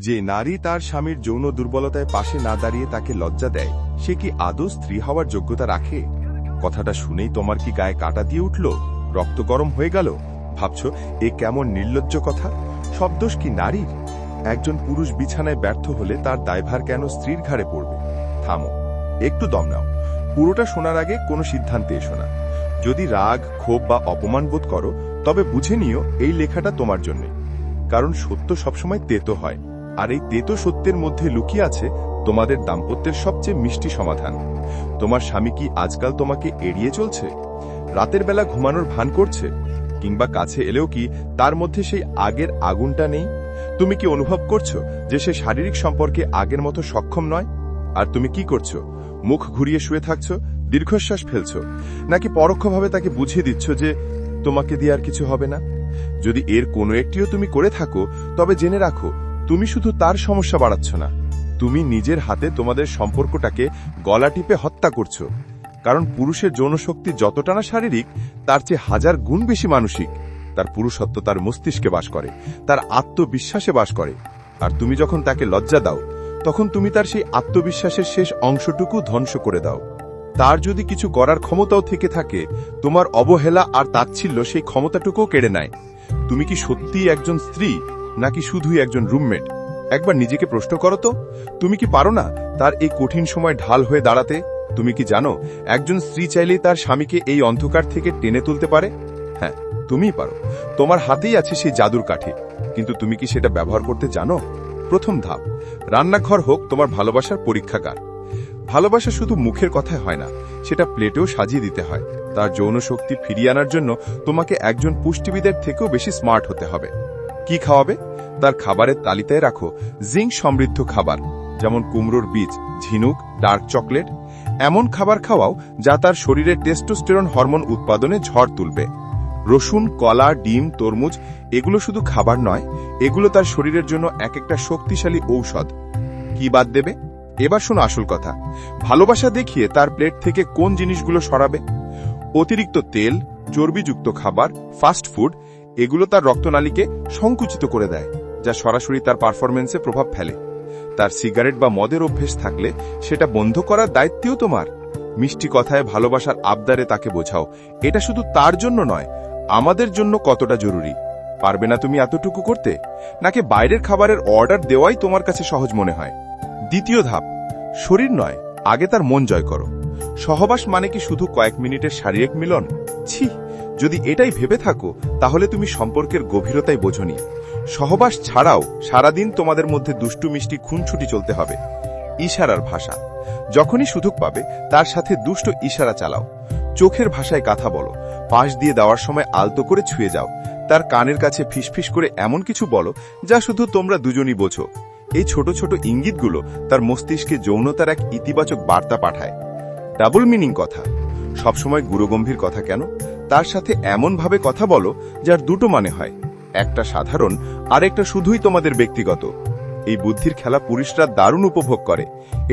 যে নারী তার স্বামীর যৌন দুর্বলতায় পাশে না দাঁড়িয়ে তাকে লজ্জা দেয়, সে কি আদৌ স্ত্রী হওয়ার যোগ্যতা রাখে? কথাটা শুনেই তোমার কি গায়ে কাঁটা দিয়ে উঠল, রক্ত গরম হয়ে গেল? ভাবছ এ কেমন নির্লজ্জ কথা? সব দোষ কি নারীর? একজন পুরুষ বিছানায় ব্যর্থ হলে তার দায়ভার কেন স্ত্রীর ঘাড়ে পড়বে? থামো, একটু দম নাও। পুরোটা শোনার আগে কোনো সিদ্ধান্তে এসো না। যদি রাগ, ক্ষোভ বা অপমান বোধ করো, তবে বুঝে নিও এই লেখাটা তোমার জন্যে। কারণ সত্য সবসময় তেতো হয়, আর এই তেতো সত্যের মধ্যে লুকিয়ে আছে তোমাদের দাম্পত্যের সবচেয়ে মিষ্টি সমাধান। তোমার স্বামী কি আজকাল তোমাকে এড়িয়ে চলছে, রাতের বেলা ঘুমানোর ভান করছে, কিংবা কাছে এলেও কি তার মধ্যে সেই আগের আগুনটা নেই? তুমি কি অনুভব করছো যে সে শারীরিক সম্পর্কে আগের মতো সক্ষম নয়? আর তুমি কি করছো? মুখ ঘুরিয়ে শুয়ে থাকছো, দীর্ঘশ্বাস ফেলছো, নাকি পরোক্ষভাবে তাকে বুঝিয়ে দিচ্ছ যে তোমাকে দিয়ে আর কিছু হবে না? যদি এর কোনো একটিও তুমি করে থাকো, তবে জেনে রাখো তুমি শুধু তার সমস্যা বাড়াচ্ছ না, তুমি নিজের হাতে তোমাদের সম্পর্কটাকে গলা টিপে হত্যা করছো। কারণ পুরুষের যৌনশক্তি যতটা না শারীরিক, তার চেয়ে হাজার গুণ বেশি মানসিক। তার পুরুষত্ব তার মস্তিষ্কে বাস করে, তার আত্মবিশ্বাসে বাস করে। আর তুমি যখন তাকে লজ্জা দাও, তখন তুমি তার সেই আত্মবিশ্বাসের শেষ অংশটুকু ধ্বংস করে দাও। তার যদি কিছু করার ক্ষমতাও থেকে থাকে, তোমার অবহেলা আর তাচ্ছিল্য সেই ক্ষমতাটুকুও কেড়ে নেয়। তুমি কি সত্যিই একজন স্ত্রী, নাকি শুধুই একজন রুমমেট? একবার নিজেকে প্রশ্ন করো তো, তুমি কি পারো না তার এই কঠিন সময় ঢাল হয়ে দাঁড়াতে? তুমি কি জানো একজন স্ত্রী চাইলেই তার স্বামীকে এই অন্ধকার থেকে টেনে তুলতে পারে? হ্যাঁ, তুমিই পারো। তোমার হাতেই আছে সেই জাদুর কাঠি, কিন্তু তুমি কি সেটা ব্যবহার করতে জানো? প্রথম ধাপ, রান্নাঘর হোক তোমার ভালোবাসার পরীক্ষাগার। ভালোবাসা শুধু মুখের কথায় হয় না, সেটা প্লেটেও সাজিয়ে দিতে হয়। তার যৌন শক্তি ফিরিয়ে আনার জন্য তোমাকে একজন পুষ্টিবিদের থেকেও বেশি স্মার্ট হতে হবে। কি খাওয়াবে? তার খাবারের তালিকায় রাখো জিঙ্ক সমৃদ্ধ খাবার, যেমন কুমড়োর বীজ, ঝিনুক, ডার্ক চকলেট। এমন খাবার খাওয়াও যা তার শরীরে টেস্টোস্টেরন হরমোন উৎপাদনে ঝড় তুলবে। রসুন, কলা, ডিম, তরমুজ এগুলো শুধু খাবার নয়, এগুলো তার শরীরের জন্য এক একটা শক্তিশালী ঔষধ। কি বাদ দেবে? এবার শোনো আসল কথা। ভালোবাসা দেখিয়ে তার প্লেট থেকে কোন জিনিসগুলো সরাবে? অতিরিক্ত তেল, চর্বিযুক্ত খাবার, ফাস্ট ফুড এগুলো তার রক্তনালীকে সংকুচিত করে দেয়, যা সরাসরি তার পারফরমেন্সে প্রভাব ফেলে। তার সিগারেট বা মদের অভ্যেস থাকলে সেটা বন্ধ করার দায়িত্বও তোমার। মিষ্টি কথায় ভালোবাসার আবদারে তাকে বোঝাও এটা শুধু তার জন্য নয়, আমাদের জন্য কতটা জরুরি। পারবে না তুমি এতটুকু করতে? নাকি বাইরের খাবারের অর্ডার দেওয়াই তোমার কাছে সহজ মনে হয়? দ্বিতীয় ধাপ, শরীর নয়, আগে তার মন জয় করো। সহবাস মানে কি শুধু কয়েক মিনিটের শারীরিক মিলন? ছি, যদি এটাই ভেবে থাকো, তাহলে তুমি সম্পর্কের গভীরতাই বোঝনি। সহবাস ছাড়াও সারাদিন তোমাদের মধ্যে দুষ্টু মিষ্টি খুনছুটি চলতে হবে। ইশারার ভাষা, যখনই সুযোগ পাবে তার সাথে দুষ্ট ইশারা চালাও। চোখের ভাষায় কথা বলো, পাশ দিয়ে দেওয়ার সময় আলতো করে ছুঁয়ে যাও। তার কানের কাছে ফিসফিস করে এমন কিছু বলো যা শুধু তোমরা দুজনই বোঝো। এই ছোট ছোট ইঙ্গিতগুলো তার মস্তিষ্কে যৌনতার এক ইতিবাচক বার্তা পাঠায়। ডাবল মিনিং কথা, সবসময় গুরুগম্ভীর কথা কেন? তার সাথে এমনভাবে কথা বলো যার দুটো মানে হয়, একটা সাধারণ আর একটা শুধুই তোমাদের ব্যক্তিগত। এই বুদ্ধির খেলা পুরুষরা দারুণ উপভোগ করে।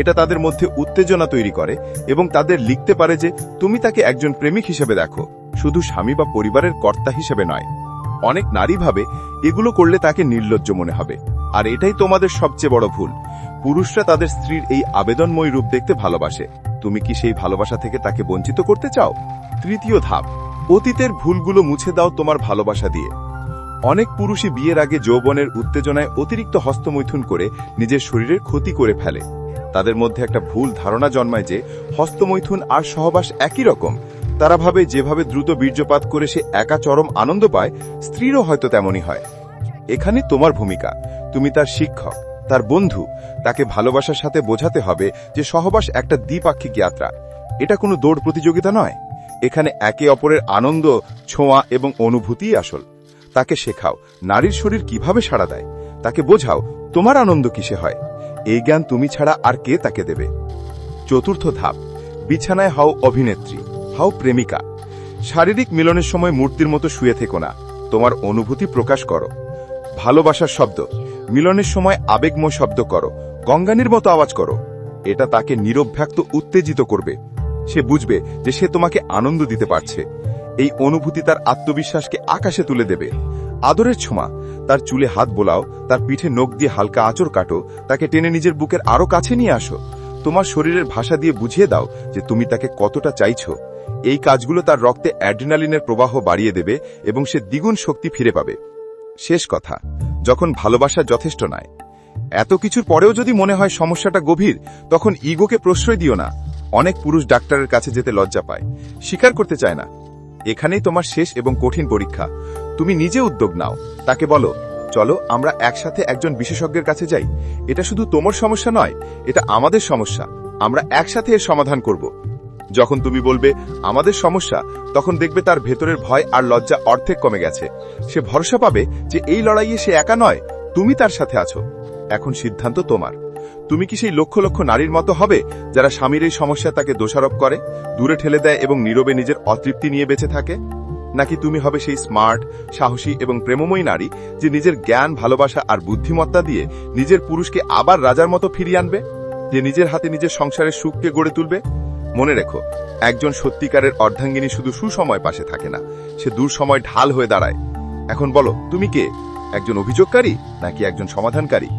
এটা তাদের মধ্যে উত্তেজনা তৈরি করে এবং তাদের লিখতে পারে যে তুমি তাকে একজন প্রেমিক হিসেবে দেখো, শুধু স্বামী বা পরিবারের কর্তা হিসেবে নয়। অনেক নারী ভাবে এগুলো করলে তাকে নির্লজ্জ মনে হবে, আর এটাই তোমাদের সবচেয়ে বড় ভুল। পুরুষরা তাদের স্ত্রীর এই আবেদনময় রূপ দেখতে ভালোবাসে। তুমি কি সেই ভালোবাসা থেকে তাকে বঞ্চিত করতে চাও? তৃতীয় ধাপ, অতীতের ভুলগুলো মুছে দাও তোমার ভালোবাসা দিয়ে। অনেক পুরুষই বিয়ের আগে যৌবনের উত্তেজনায় অতিরিক্ত হস্তমৈথুন করে নিজের শরীরের ক্ষতি করে ফেলে। তাদের মধ্যে একটা ভুল ধারণা জন্মায় যে হস্তমৈথুন আর সহবাস একই রকম। তারা ভাবে যেভাবে দ্রুত বীর্যপাত করে সে একা চরম আনন্দ পায়, স্ত্রীরও হয়তো তেমনই হয়। এখানে তোমার ভূমিকা, তুমি তার শিক্ষক, তার বন্ধু। তাকে ভালোবাসার সাথে বোঝাতে হবে যে সহবাস একটা দ্বিপাক্ষিক যাত্রা, এটা কোনো দৌড় প্রতিযোগিতা নয়। এখানে একে অপরের আনন্দ, ছোঁয়া এবং অনুভূতিই আসল। তাকে শেখাও নারীর শরীর কিভাবে সাড়া দেয়, তাকে বোঝাও তোমার আনন্দ কিসে হয়। এই জ্ঞান তুমি ছাড়া আর কে তাকে দেবে? চতুর্থ ধাপ, বিছানায় হও অভিনেত্রী, হও প্রেমিকা। শারীরিক মিলনের সময় মূর্তির মতো শুয়ে থেকো না, তোমার অনুভূতি প্রকাশ করো। ভালোবাসার শব্দ, মিলনের সময় আবেগময় শব্দ করো, গঙ্গানির মতো আওয়াজ করো। এটা তাকে নিরভ্যাক্ত উত্তেজিত করবে। সে বুঝবে যে সে তোমাকে আনন্দ দিতে পারছে। এই অনুভূতি তার আত্মবিশ্বাসকে আকাশে তুলে দেবে। আদরের ছোঁয়া, তার চুলে হাত বোলাও, তার পিঠে নখ দিয়ে হালকা আঁচড় কাটো, তাকে টেনে নিজের বুকের আরো কাছে নিয়ে আসো। তোমার শরীরের ভাষা দিয়ে বুঝিয়ে দাও যে তুমি তাকে কতটা চাইছো। এই কাজগুলো তার রক্তে অ্যাড্রিনালিনের প্রবাহ বাড়িয়ে দেবে এবং সে দ্বিগুণ শক্তি ফিরে পাবে। শেষ কথা, যখন ভালোবাসা যথেষ্ট নয়, এত কিছুর পরেও যদি মনে হয় সমস্যাটা গভীর, তখন ইগোকে প্রশ্রয় দিও না। অনেক পুরুষ ডাক্তারের কাছে যেতে লজ্জা পায়, স্বীকার করতে চায় না। এখানেই তোমার শেষ এবং কঠিন পরীক্ষা। তুমি নিজে উদ্যোগ নাও, তাকে বলো, চলো আমরা একসাথে একজন বিশেষজ্ঞের কাছে যাই। এটা শুধু তোমার সমস্যা নয়, এটা আমাদের সমস্যা, আমরা একসাথে এর সমাধান করব। যখন তুমি বলবে আমাদের সমস্যা, তখন দেখবে তার ভেতরের ভয় আর লজ্জা অর্ধেক কমে গেছে। সে ভরসা পাবে যে এই লড়াইয়ে সে একা নয়, তুমি তার সাথে আছো। এখন সিদ্ধান্ত তোমার। তুমি কি সেই লক্ষ লক্ষ নারীর মতো হবে যারা স্বামীর এই সমস্যা তাকে দোষারোপ করে, দূরে ঠেলে দেয় এবং নীরবে নিজের অতৃপ্তি নিয়ে বেঁচে থাকে? নাকি তুমি হবে সেই স্মার্ট, সাহসী এবং প্রেমময়ী নারী যে নিজের জ্ঞান, ভালোবাসা আর বুদ্ধিমত্তা দিয়ে নিজের পুরুষকে আবার রাজার মতো ফিরিয়ে আনবে, যে নিজের হাতে নিজের সংসারের সুখকে গড়ে তুলবে? মনে রেখো, একজন সত্যিকারের অর্ধাঙ্গিনী শুধু সুসময় পাশে থাকে না, সে দুঃসময় ঢাল হয়ে দাঁড়ায়। এখন বলো, তুমি কে? একজন অভিযোগকারী নাকি একজন সমাধানকারী?